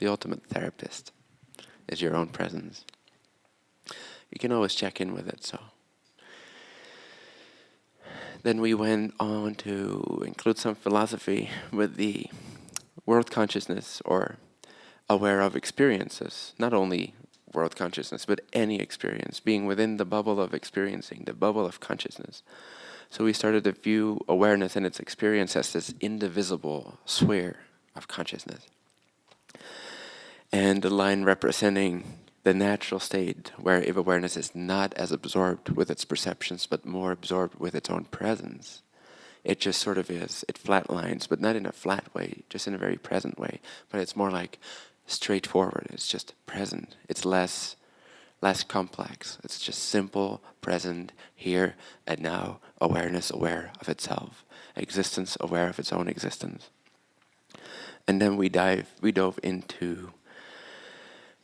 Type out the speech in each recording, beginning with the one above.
the ultimate therapist is your own presence. You can always check in with it. So then we went on to include some philosophy with the world consciousness, or aware of experiences, not only world consciousness, but any experience, being within the bubble of experiencing, the bubble of consciousness. So we started to view awareness and its experience as this indivisible sphere of consciousness. And the line representing the natural state where if awareness is not as absorbed with its perceptions, but more absorbed with its own presence, it just sort of is. It flatlines, but not in a flat way, just in a very present way. But it's more like straightforward. It's just present. It's less complex. It's just simple, present, here and now, awareness aware of itself, existence aware of its own existence. And then we dove into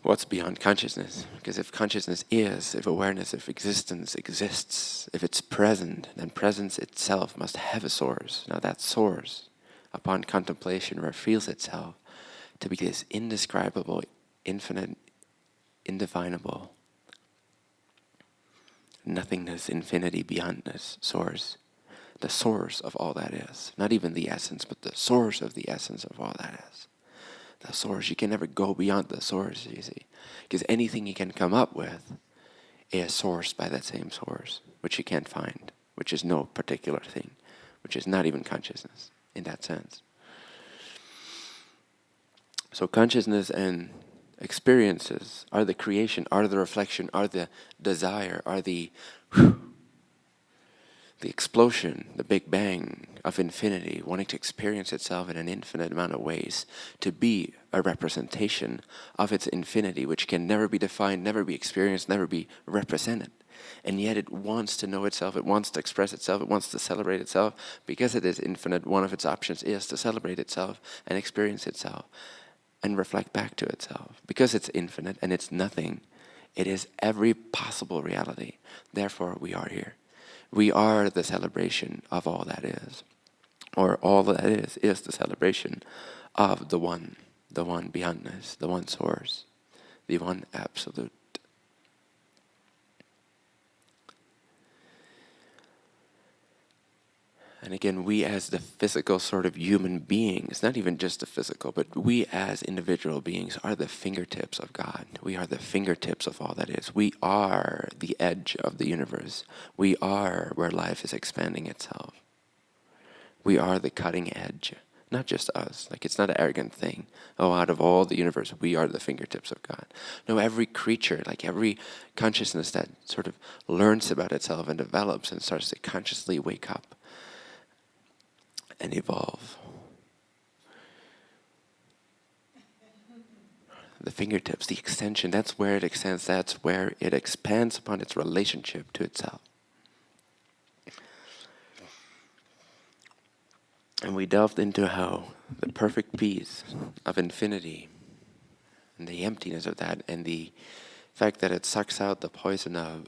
what's beyond consciousness. Because if consciousness is, if awareness, if existence exists, if it's present, then presence itself must have a source. Now that source, upon contemplation, reveals itself to be this indescribable, infinite, indefinable nothingness, infinity, beyondness, source. The source of all that is. Not even the essence, but the source of the essence of all that is. The source. You can never go beyond the source, you see. Because anything you can come up with is sourced by that same source, which you can't find, which is no particular thing, which is not even consciousness in that sense. So consciousness and experiences are the creation, are the reflection, are the desire, are the explosion, the Big Bang of infinity, wanting to experience itself in an infinite amount of ways, to be a representation of its infinity, which can never be defined, never be experienced, never be represented. And yet it wants to know itself, it wants to express itself, it wants to celebrate itself. Because it is infinite, one of its options is to celebrate itself and experience itself and reflect back to itself. Because it's infinite and it's nothing, it is every possible reality. Therefore, we are here. We are the celebration of all that is. Or all that is the celebration of the one beyondness, the one source, the one absolute. And again, we as the physical sort of human beings, not even just the physical, but we as individual beings are the fingertips of God. We are the fingertips of all that is. We are the edge of the universe. We are where life is expanding itself. We are the cutting edge, not just us. Like, it's not an arrogant thing. Oh, out of all the universe, we are the fingertips of God. No, every creature, like every consciousness that sort of learns about itself and develops and starts to consciously wake up and evolve. The fingertips, the extension, that's where it extends, that's where it expands upon its relationship to itself. And we delved into how the perfect peace of infinity and the emptiness of that and the fact that it sucks out the poison of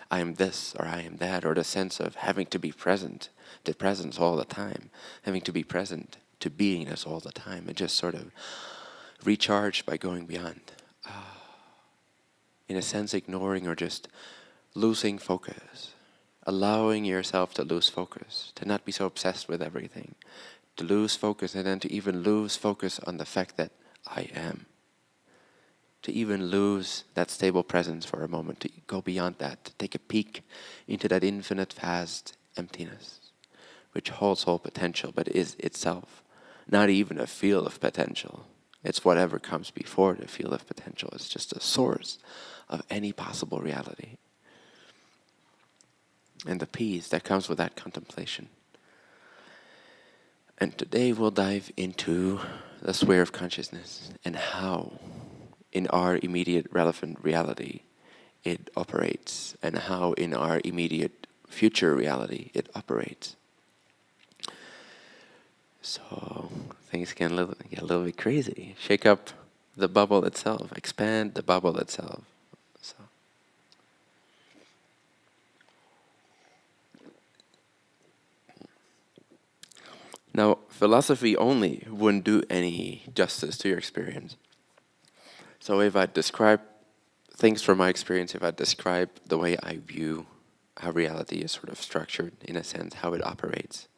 I am this or I am that, or the sense of having to be present to presence all the time, having to be present to beingness all the time, and just sort of recharged by going beyond. In a sense, ignoring or just losing focus, allowing yourself to lose focus, to not be so obsessed with everything, to lose focus, and then to even lose focus on the fact that I am. To even lose that stable presence for a moment, to go beyond that, to take a peek into that infinite, vast emptiness, which holds all potential, but is itself not even a field of potential. It's whatever comes before the field of potential. It's just a source of any possible reality. And the peace that comes with that contemplation. And today we'll dive into the sphere of consciousness and how in our immediate relevant reality it operates, and how in our immediate future reality it operates. So things can get a little bit crazy. Shake up the bubble itself, expand the bubble itself. So. Now, philosophy only wouldn't do any justice to your experience. So if I describe things from my experience, if I describe the way I view how reality is sort of structured, in a sense, how it operates,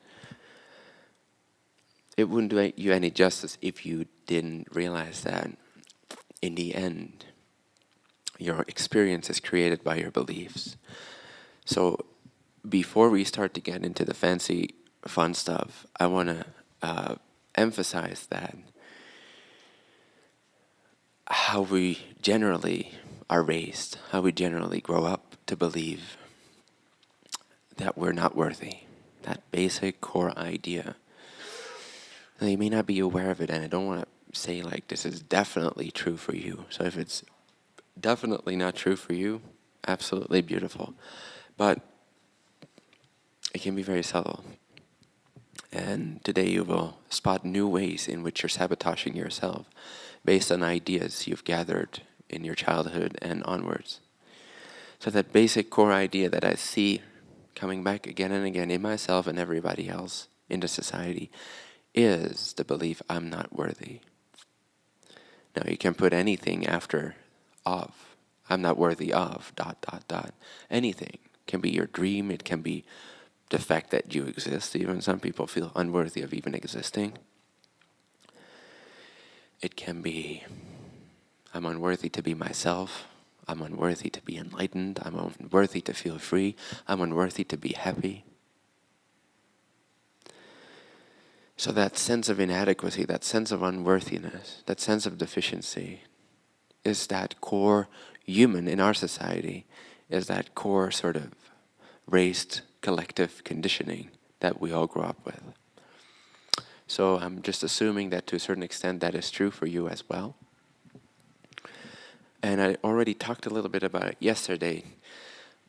it wouldn't do you any justice if you didn't realize that in the end, your experience is created by your beliefs. So before we start to get into the fancy, fun stuff, I want to emphasize that how we generally are raised, how we generally grow up to believe that we're not worthy. That basic core idea. Now, you may not be aware of it, and I don't want to say like this is definitely true for you. So if it's definitely not true for you, absolutely beautiful. But it can be very subtle. And today you will spot new ways in which you're sabotaging yourself based on ideas you've gathered in your childhood and onwards. So that basic core idea that I see coming back again and again in myself and everybody else in the society is the belief I'm not worthy. Now you can put anything after of. I'm not worthy of, ... Anything. It can be your dream, it can be the fact that you exist. Even some people feel unworthy of even existing. It can be, I'm unworthy to be myself. I'm unworthy to be enlightened. I'm unworthy to feel free. I'm unworthy to be happy. So that sense of inadequacy, that sense of unworthiness, that sense of deficiency is that core human in our society, is that core sort of raised collective conditioning that we all grow up with. So I'm just assuming that to a certain extent that is true for you as well. And I already talked a little bit about it yesterday,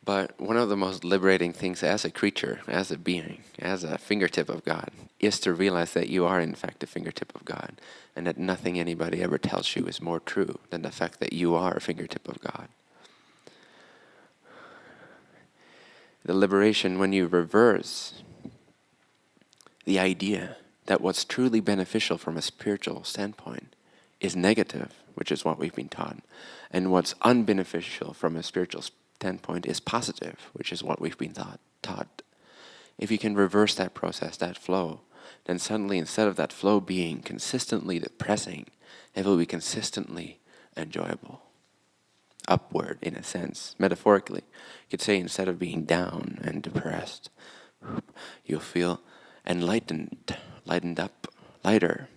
but one of the most liberating things as a creature, as a being, as a fingertip of God, is to realize that you are in fact a fingertip of God, and that nothing anybody ever tells you is more true than the fact that you are a fingertip of God. The liberation when you reverse the idea that what's truly beneficial from a spiritual standpoint is negative, which is what we've been taught, and what's unbeneficial from a spiritual standpoint is positive, which is what we've been taught. If you can reverse that process, that flow, then suddenly instead of that flow being consistently depressing, it will be consistently enjoyable. Upward, in a sense, metaphorically. You could say instead of being down and depressed, you'll feel enlightened, lightened up, lighter,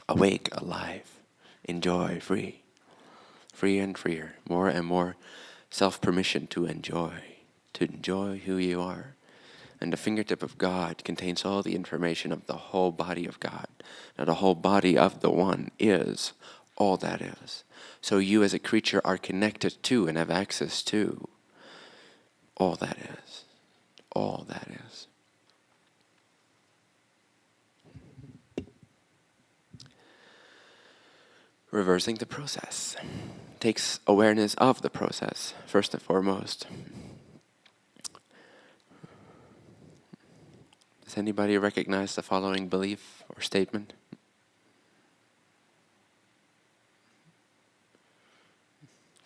awake, alive, enjoy, free. Free and freer, more and more self-permission to enjoy who you are. And the fingertip of God contains all the information of the whole body of God. Now the whole body of the One is all that is. So you as a creature are connected to and have access to all that is. All that is. Reversing the process takes awareness of the process, first and foremost. Does anybody recognize the following belief or statement?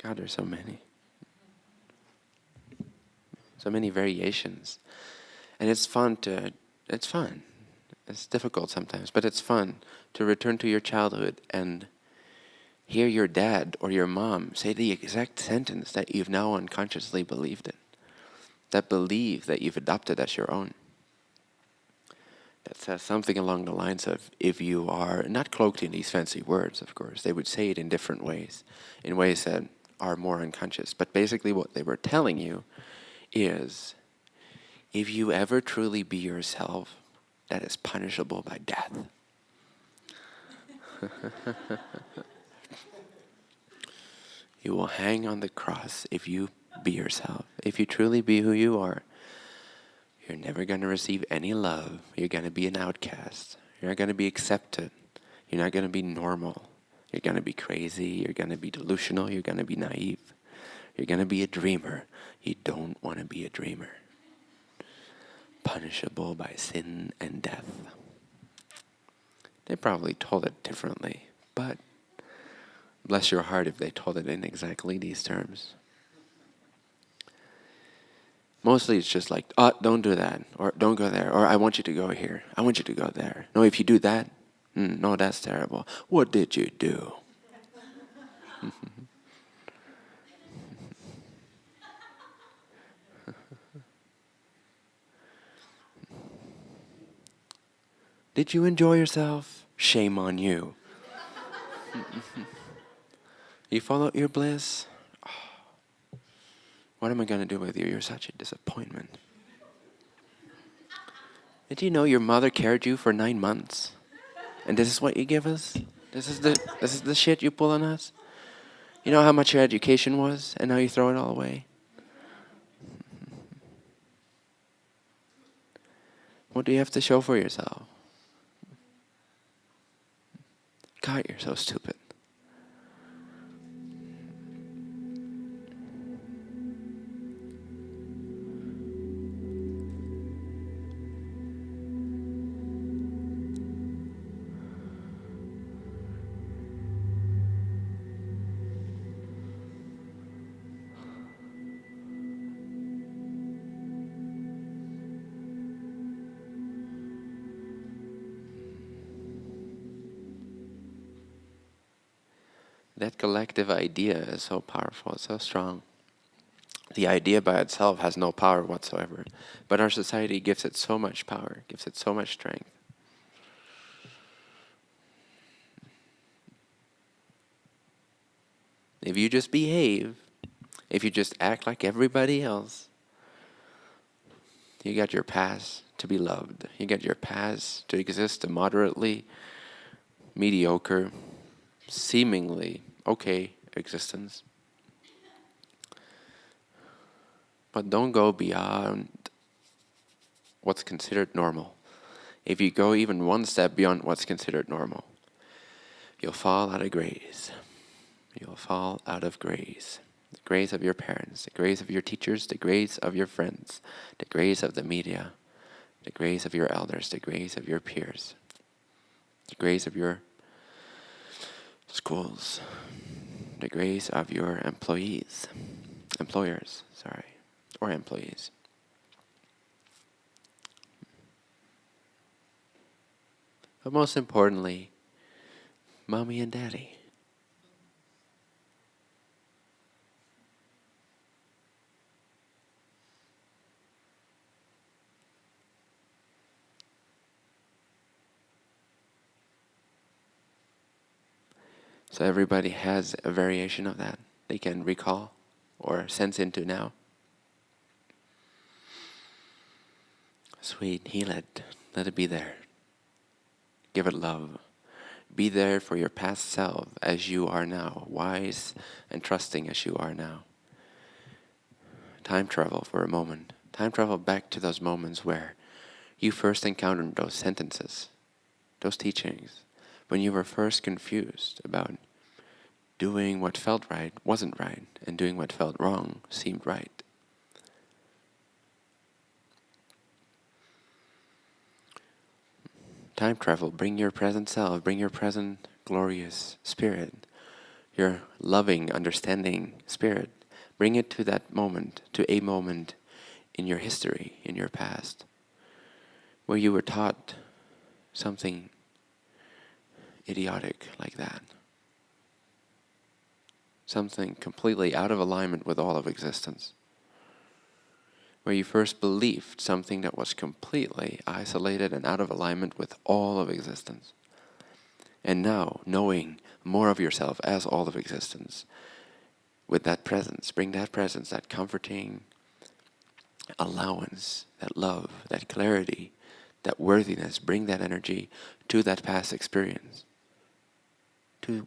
God, there's so many. So many variations. And it's fun. It's difficult sometimes, but it's fun to return to your childhood and hear your dad or your mom say the exact sentence that you've now unconsciously believed in. That belief that you've adopted as your own. That says something along the lines of, if you are, not cloaked in these fancy words, of course, they would say it in different ways, in ways that are more unconscious. But basically what they were telling you is, if you ever truly be yourself, that is punishable by death. You will hang on the cross if you be yourself. If you truly be who you are, you're never going to receive any love. You're going to be an outcast. You're not going to be accepted. You're not going to be normal. You're going to be crazy. You're going to be delusional. You're going to be naive. You're going to be a dreamer. You don't want to be a dreamer. Punishable by sin and death. They probably told it differently, but Bless your heart if they told it in exactly these terms. Mostly it's just like, oh, don't do that, or don't go there, or I want you to go here, I want you to go there. No, if you do that, no, that's terrible. What did you do? Did you enjoy yourself? Shame on you. You followed your bliss? Oh, what am I going to do with you? You're such a disappointment. Did you know your mother carried you for 9 months? And this is what you give us? This is the shit you pull on us? You know how much your education was, and now you throw it all away? What do you have to show for yourself? God, you're so stupid. That collective idea is so powerful, it's so strong. The idea by itself has no power whatsoever, but our society gives it so much power, gives it so much strength. If you just behave, if you just act like everybody else, you got your pass to be loved. You got your pass to exist a moderately mediocre, seemingly okay existence. But don't go beyond what's considered normal. If you go even one step beyond what's considered normal, you'll fall out of grace. You'll fall out of grace. The grace of your parents, the grace of your teachers, the grace of your friends, the grace of the media, the grace of your elders, the grace of your peers, the grace of your schools, the grace of your employers, or employees. But most importantly, mommy and daddy. So everybody has a variation of that they can recall or sense into now. Sweet, heal it. Let it be there. Give it love. Be there for your past self as you are now, wise and trusting as you are now. Time travel for a moment. Time travel back to those moments where you first encountered those sentences, those teachings, when you were first confused about doing what felt right wasn't right, and doing what felt wrong seemed right. Time travel, bring your present self, bring your present glorious spirit, your loving, understanding spirit. Bring it to that moment, to a moment in your history, in your past, where you were taught something idiotic like that. Something completely out of alignment with all of existence. Where you first believed something that was completely isolated and out of alignment with all of existence. And now, knowing more of yourself as all of existence, with that presence, bring that presence, that comforting allowance, that love, that clarity, that worthiness, bring that energy to that past experience, to